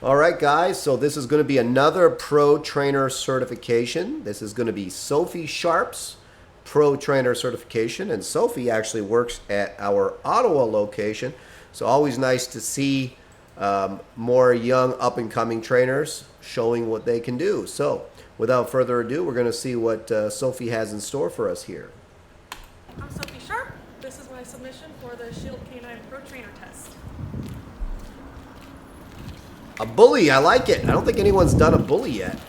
All right, guys, so this is going to be another Pro Trainer certification. This is going to be Sophie Sharp's Pro Trainer certification, and Sophie actually works at our Ottawa location, so always nice to see more young up-and-coming trainers showing what they can do. So without further ado, we're going to see what Sophie has in store for us here. I'm Sophie Sharp. This is my submission for the Shield Canine Pro Trainer test. A bully, I like it. I don't think anyone's done a bully yet.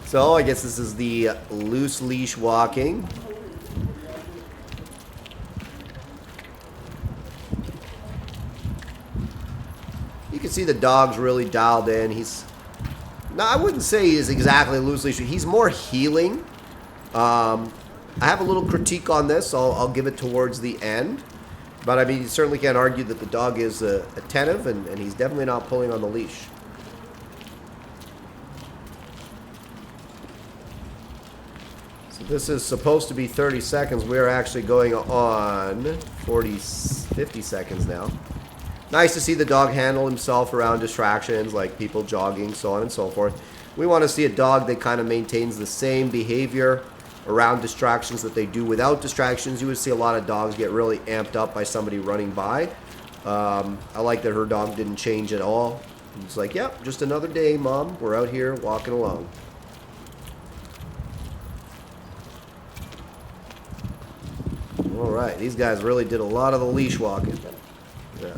So I guess this is the loose leash walking. You can see the dog's really dialed in. No, I wouldn't say he's exactly loose leash. He's more healing. I have a little critique on this, so I'll give it towards the end. But I mean, you certainly can't argue that the dog is attentive, and he's definitely not pulling on the leash. So this is supposed to be 30 seconds. We're actually going on 50 seconds now. Nice to see the dog handle himself around distractions like people jogging, so on and so forth. We want to see a dog that kind of maintains the same behavior around distractions that they do without distractions. You would see a lot of dogs get really amped up by somebody running by. I like that her dog didn't change at all. It's like, yep, just another day, Mom. We're out here walking along. All right, these guys really did a lot of the leash walking. Yeah.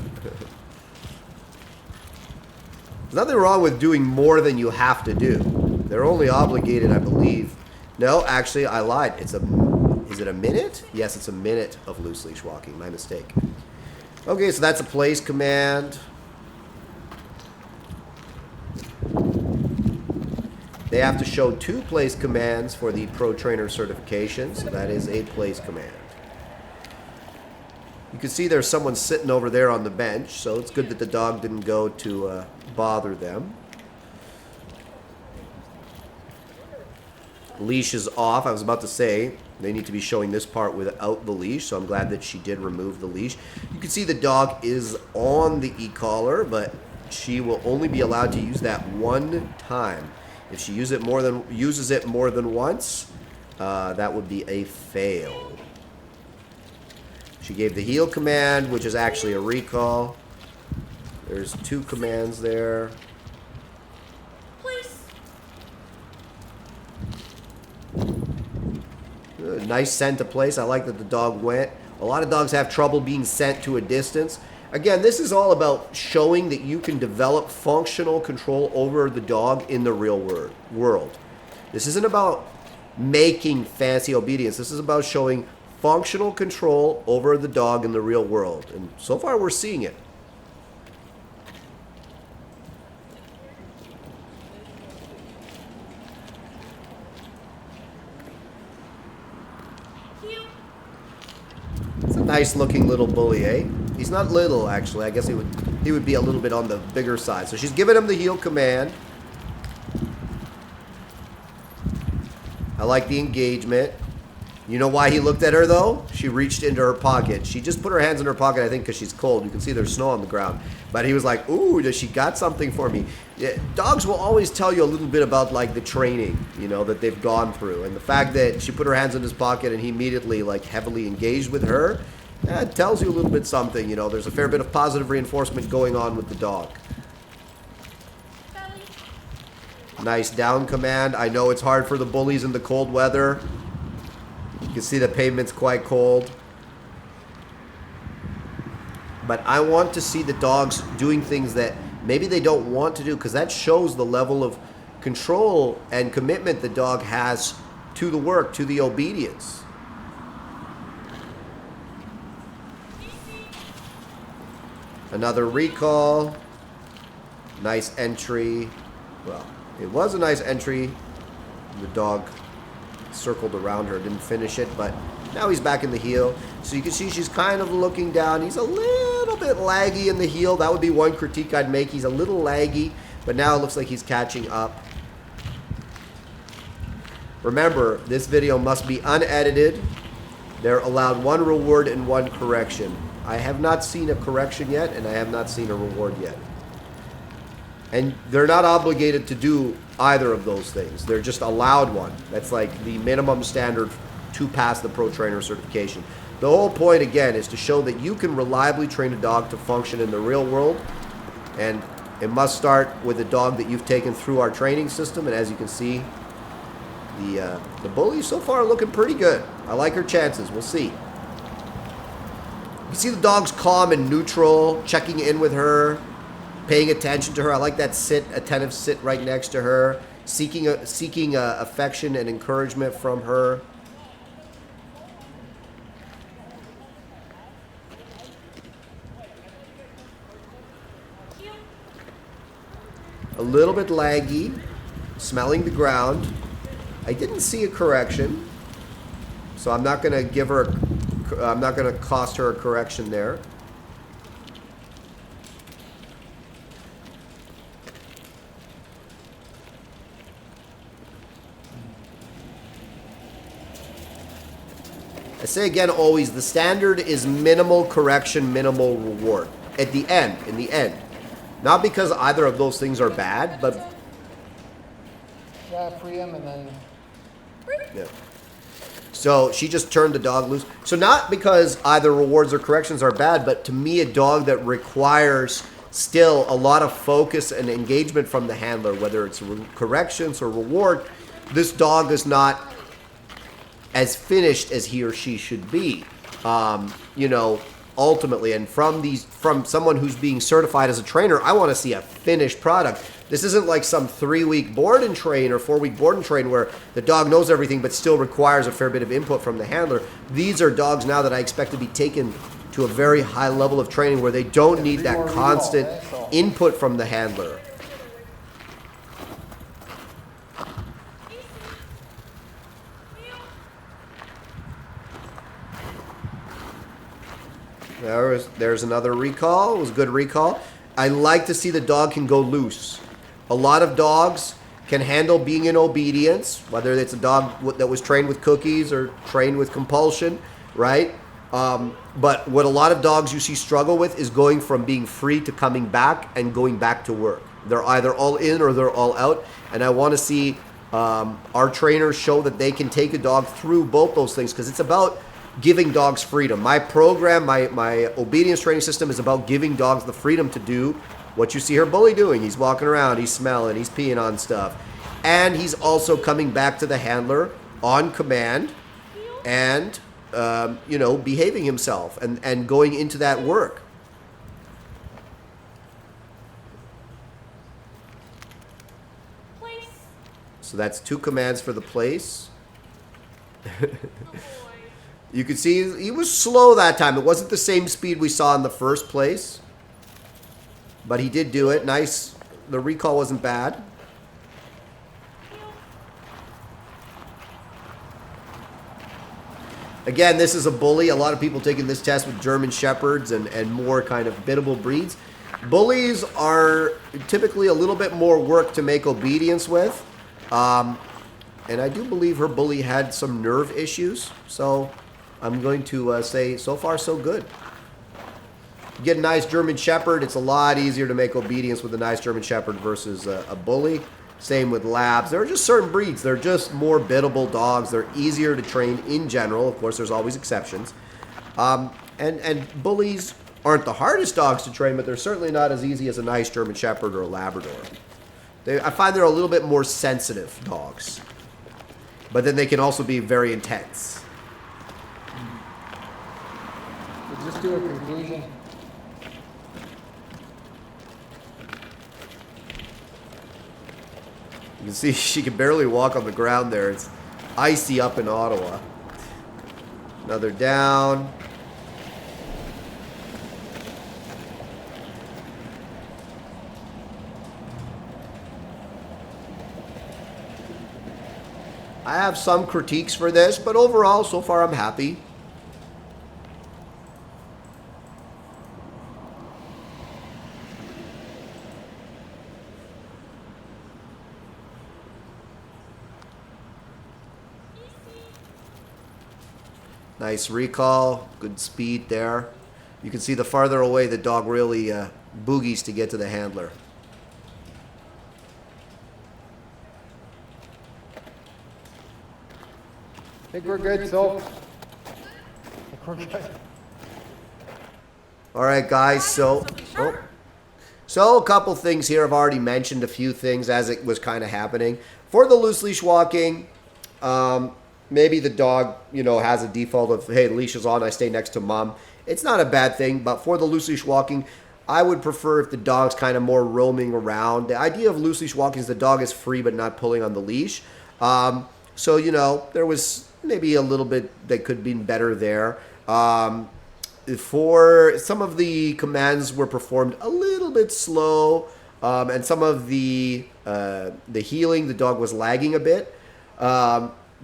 There's nothing wrong with doing more than you have to do. They're only obligated, I believe. No, actually, I lied. Is it a minute? Yes, it's a minute of loose leash walking. My mistake. Okay, so that's a place command. They have to show 2 place commands for the Pro Trainer certification, so that is a place command. You can see there's someone sitting over there on the bench, so it's good that the dog didn't go to bother them. Leash is off. I was about to say they need to be showing this part without the leash, so I'm glad that she did remove the leash. You can see the dog is on the e-collar, but she will only be allowed to use that one time. If she uses it more than once, that would be a fail. She gave the heel command, which is actually a recall. There's 2 commands there. Nice sent to place. I like that the dog went. A lot of dogs have trouble being sent to a distance. Again, this is all about showing that you can develop functional control over the dog in the real world. This isn't about making fancy obedience. This is about showing functional control over the dog in the real world. And so far, we're seeing it. It's a nice looking little bully, eh? He's not little, actually. I guess he would be a little bit on the bigger side. So she's giving him the heel command. I like the engagement. You know why he looked at her, though? She reached into her pocket. She just put her hands in her pocket, I think, because she's cold. You can see there's snow on the ground. But he was like, ooh, does she got something for me? Yeah, dogs will always tell you a little bit about, like, the training, you know, that they've gone through. And the fact that she put her hands in his pocket and he immediately, like, heavily engaged with her, it tells you a little bit something. You know, there's a fair bit of positive reinforcement going on with the dog. Nice down command. I know it's hard for the bullies in the cold weather. You can see the pavement's quite cold. But I want to see the dogs doing things that maybe they don't want to do, because that shows the level of control and commitment the dog has to the work, to the obedience. Another recall. Nice entry. Well, it was a nice entry. The dog circled around her, didn't finish it, but now he's back in the heel. So you can see she's kind of looking down. He's a little bit laggy in the heel. That would be one critique I'd make. He's a little laggy, but now it looks like he's catching up. Remember, this video must be unedited. They're allowed 1 reward and 1 correction. I have not seen a correction yet, and I have not seen a reward yet. And they're not obligated to do either of those things. They're just allowed one. That's like the minimum standard to pass the pro trainer certification. The whole point, again, is to show that you can reliably train a dog to function in the real world. And it must start with a dog that you've taken through our training system. And as you can see, the bully so far looking pretty good. I like her chances. We'll see. You see the dog's calm and neutral, checking in with her, paying attention to her. I like that attentive sit right next to her, seeking affection and encouragement from her. A little bit laggy, smelling the ground. I didn't see a correction, so I'm not going to give her. I'm not going to cost her a correction there. I say again, always, the standard is minimal correction, minimal reward. At the end, in the end. Not because either of those things are bad, but... Yeah, free him and then... Yeah. So she just turned the dog loose. So not because either rewards or corrections are bad, but to me, a dog that requires still a lot of focus and engagement from the handler, whether it's corrections or reward, this dog is not as finished as he or she should be, you know, ultimately. And from someone who's being certified as a trainer, I want to see a finished product. This isn't like some 3-week board and train or 4-week board and train where the dog knows everything but still requires a fair bit of input from the handler. These are dogs now that I expect to be taken to a very high level of training where they don't need that constant input from the handler. There's another recall. It was a good recall. I like to see the dog can go loose. A lot of dogs can handle being in obedience, whether it's a dog that was trained with cookies or trained with compulsion, right? But what a lot of dogs you see struggle with is going from being free to coming back and going back to work. They're either all in or they're all out. And I want to see our trainers show that they can take a dog through both those things, because it's about giving dogs freedom. My program, my obedience training system is about giving dogs the freedom to do what you see her bully doing. He's walking around, he's smelling, he's peeing on stuff. And he's also coming back to the handler on command and, you know, behaving himself and going into that work. Place. So that's 2 commands for the place. You can see he was slow that time. It wasn't the same speed we saw in the first place. But he did do it. Nice. The recall wasn't bad. Again, this is a bully. A lot of people taking this test with German Shepherds and more kind of biddable breeds. Bullies are typically a little bit more work to make obedience with. And I do believe her bully had some nerve issues. So I'm going to say so far so good. You get a nice German Shepherd, it's a lot easier to make obedience with a nice German Shepherd versus a bully. Same with Labs. There are just certain breeds. They're just more biddable dogs. They're easier to train in general. Of course, there's always exceptions. And bullies aren't the hardest dogs to train, but they're certainly not as easy as a nice German Shepherd or a Labrador. I find they're a little bit more sensitive dogs. But then they can also be very intense. So just do a conclusion. You can see she can barely walk on the ground there. It's icy up in Ottawa. Another down. I have some critiques for this, but overall, so far I'm happy. Nice recall, good speed there. You can see the farther away the dog really boogies to get to the handler. I think we're good, Soph. I think we're good. All right, guys. So, so a couple things here. I've already mentioned a few things as it was kind of happening. For the loose leash walking, maybe the dog, you know, has a default of, hey, the leash is on, I stay next to mom. It's not a bad thing, but for the loose leash walking, I would prefer if the dog's kind of more roaming around. The idea of loose leash walking is the dog is free but not pulling on the leash. So, you know, there was maybe a little bit that could be better there. For some of the commands were performed a little bit slow, and some of the healing, the dog was lagging a bit.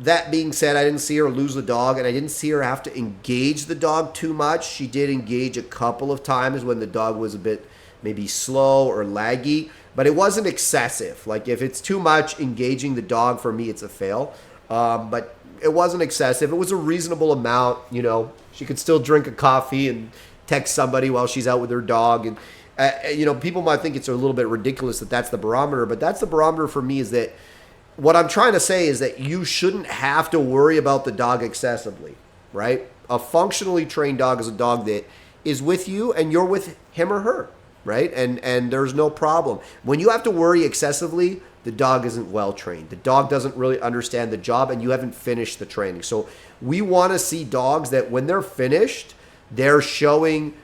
That being said, I didn't see her lose the dog, and I didn't see her have to engage the dog too much. She did engage a couple of times when the dog was a bit maybe slow or laggy, but it wasn't excessive. Like, if it's too much engaging the dog, for me, it's a fail. But it wasn't excessive. It was a reasonable amount. You know, she could still drink a coffee and text somebody while she's out with her dog. And, you know, people might think it's a little bit ridiculous that that's the barometer, but that's the barometer for me. Is that what I'm trying to say is that you shouldn't have to worry about the dog excessively, right? A functionally trained dog is a dog that is with you and you're with him or her, right? And there's no problem. When you have to worry excessively, the dog isn't well trained. The dog doesn't really understand the job, and you haven't finished the training. So we want to see dogs that when they're finished, they're showing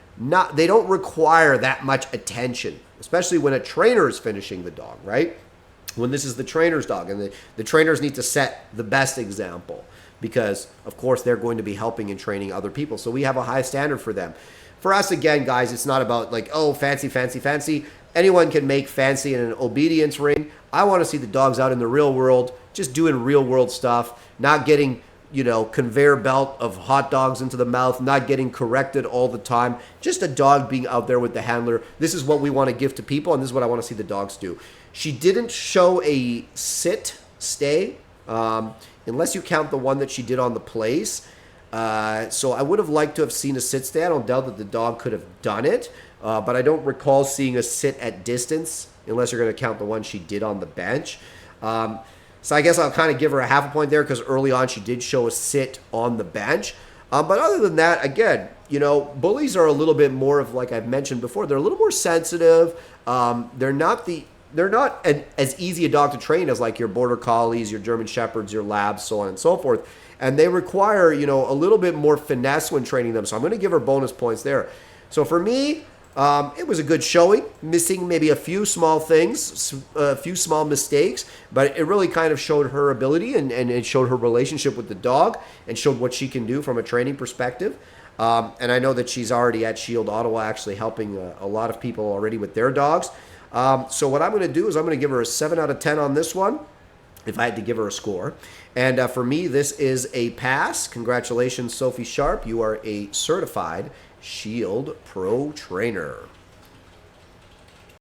they don't require that much attention, especially when a trainer is finishing the dog, right? When this is the trainer's dog, and the trainers need to set the best example because, of course, they're going to be helping and training other people. So we have a high standard for them. For us, again, guys, it's not about like, oh, fancy, fancy, fancy. Anyone can make fancy in an obedience ring. I want to see the dogs out in the real world, just doing real world stuff, not getting, you know, conveyor belt of hot dogs into the mouth, not getting corrected all the time. Just a dog being out there with the handler. This is what we want to give to people, and this is what I want to see the dogs do. She didn't show a sit stay, unless you count the one that she did on the place. So I would have liked to have seen a sit stay. I don't doubt that the dog could have done it, but I don't recall seeing a sit at distance, unless you're going to count the one she did on the bench. So I guess I'll kind of give her a half a point there because early on she did show a sit on the bench. But other than that, again, you know, bullies are a little bit more of, like I've mentioned before, they're a little more sensitive. They're not as easy a dog to train as like your border collies, your German shepherds, your labs, so on and so forth. And they require, you know, a little bit more finesse when training them. So I'm going to give her bonus points there. So for me, it was a good showing, missing maybe a few small things, a few small mistakes, but it really kind of showed her ability and it showed her relationship with the dog and showed what she can do from a training perspective. And I know that she's already at Shield Ottawa actually helping a lot of people already with their dogs. So what I'm going to do is I'm going to give her a 7 out of 10 on this one, if I had to give her a score. And for me, this is a pass. Congratulations, Sophie Sharp. You are a certified Shield Pro Trainer.